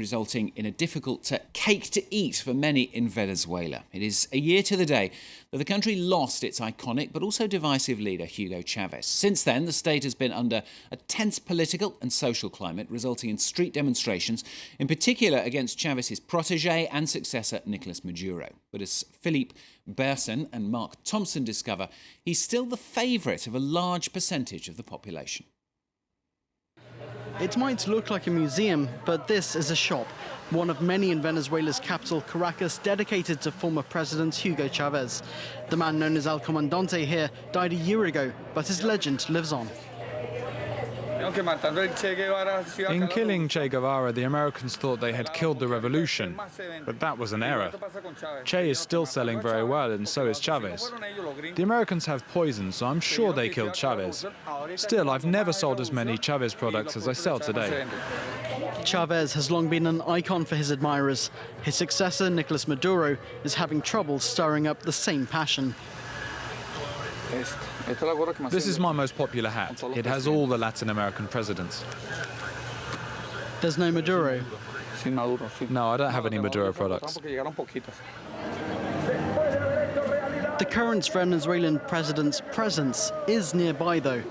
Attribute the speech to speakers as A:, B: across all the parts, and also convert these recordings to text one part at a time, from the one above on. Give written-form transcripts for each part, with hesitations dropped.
A: resulting in a difficult cake to eat for many in Venezuela. It is a year to the day that the country lost its iconic but also divisive leader, Hugo Chavez. Since then, the state has been under a tense political and social climate, resulting in street demonstrations, in particular against Chavez's protégé and successor, Nicolas Maduro. But as Philippe Berson and Mark Thompson discover, he's still the favourite of a large percentage of the population.
B: It might look like a museum, but this is a shop, one of many in Venezuela's capital, Caracas, dedicated to former President Hugo Chavez. The man known as El Comandante here died a year ago, but his legend lives on.
C: In killing Che Guevara, the Americans thought they had killed the revolution, but that was an error. Che is still selling very well, and so is Chavez. The Americans have poison, so I'm sure they killed Chavez. Still, I've never sold as many Chavez products as I sell today.
B: Chavez has long been an icon for his admirers. His successor, Nicolas Maduro, is having trouble stirring up the same passion.
C: This is my most popular hat. It has all the Latin American presidents.
B: There's no Maduro?
C: No, I don't have any Maduro products.
B: The current Venezuelan president's presence is nearby, though.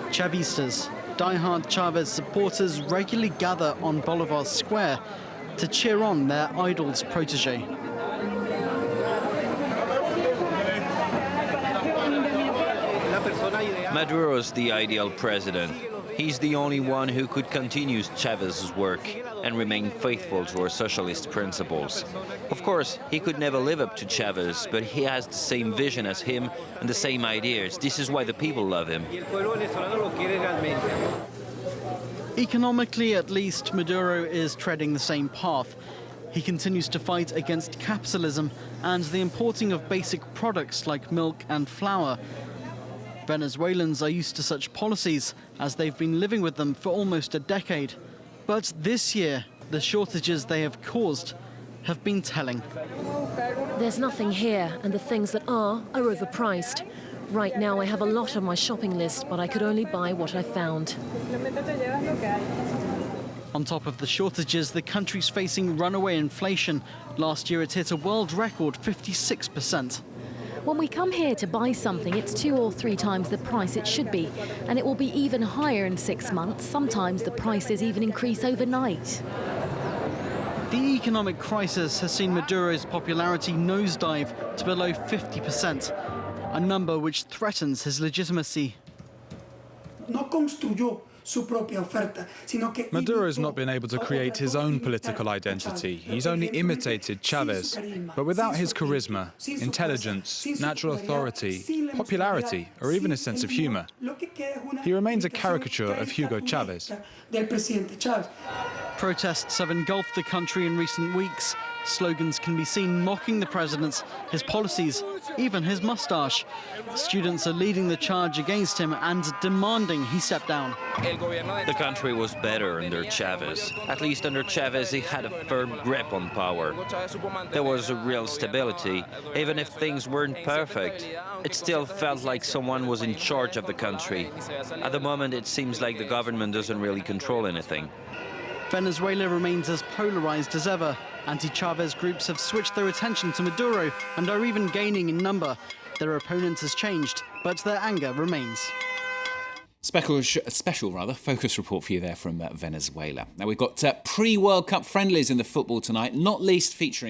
B: Chavistas, die-hard Chavez supporters regularly gather on Bolivar Square to cheer on their idol's protégé.
D: Maduro's the ideal president. He's the only one who could continue Chavez's work and remain faithful to our socialist principles. Of course, he could never live up to Chavez, but he has the same vision as him and the same ideas. This is why the people love him.
B: Economically, at least, Maduro is treading the same path. He continues to fight against capitalism and the importing of basic products like milk and flour. Venezuelans are used to such policies, as they've been living with them for almost a decade. But this year, the shortages they have caused have been telling.
E: There's nothing here, and the things that are overpriced. Right now I have a lot on my shopping list, but I could only buy what I found.
B: On top of the shortages, the country's facing runaway inflation. Last year it hit a world record 56%.
E: When we come here to buy something, it's 2 or 3 times the price it should be, and it will be even higher in 6 months. Sometimes the prices even increase overnight.
B: The economic crisis has seen Maduro's popularity nosedive to below 50%, a number which threatens his legitimacy.
C: Maduro's not been able to create his own political identity. He's only imitated Chavez. But without his charisma, intelligence, natural authority, popularity, or even a sense of humor, he remains a caricature of Hugo Chavez.
B: Protests have engulfed the country in recent weeks. Slogans can be seen mocking the president, his policies, even his mustache. Students are leading the charge against him and demanding he step down.
D: The country was better under Chavez. At least under Chavez, he had a firm grip on power. There was a real stability. Even if things weren't perfect, it still felt like someone was in charge of the country. At the moment, it seems like the government doesn't really control anything.
B: Venezuela remains as polarized as ever. Anti-Chavez groups have switched their attention to Maduro and are even gaining in number. Their opponent has changed, but their anger remains.
A: Special focus report for you there from Venezuela. Now we've got pre-World Cup friendlies in the football tonight, not least featuring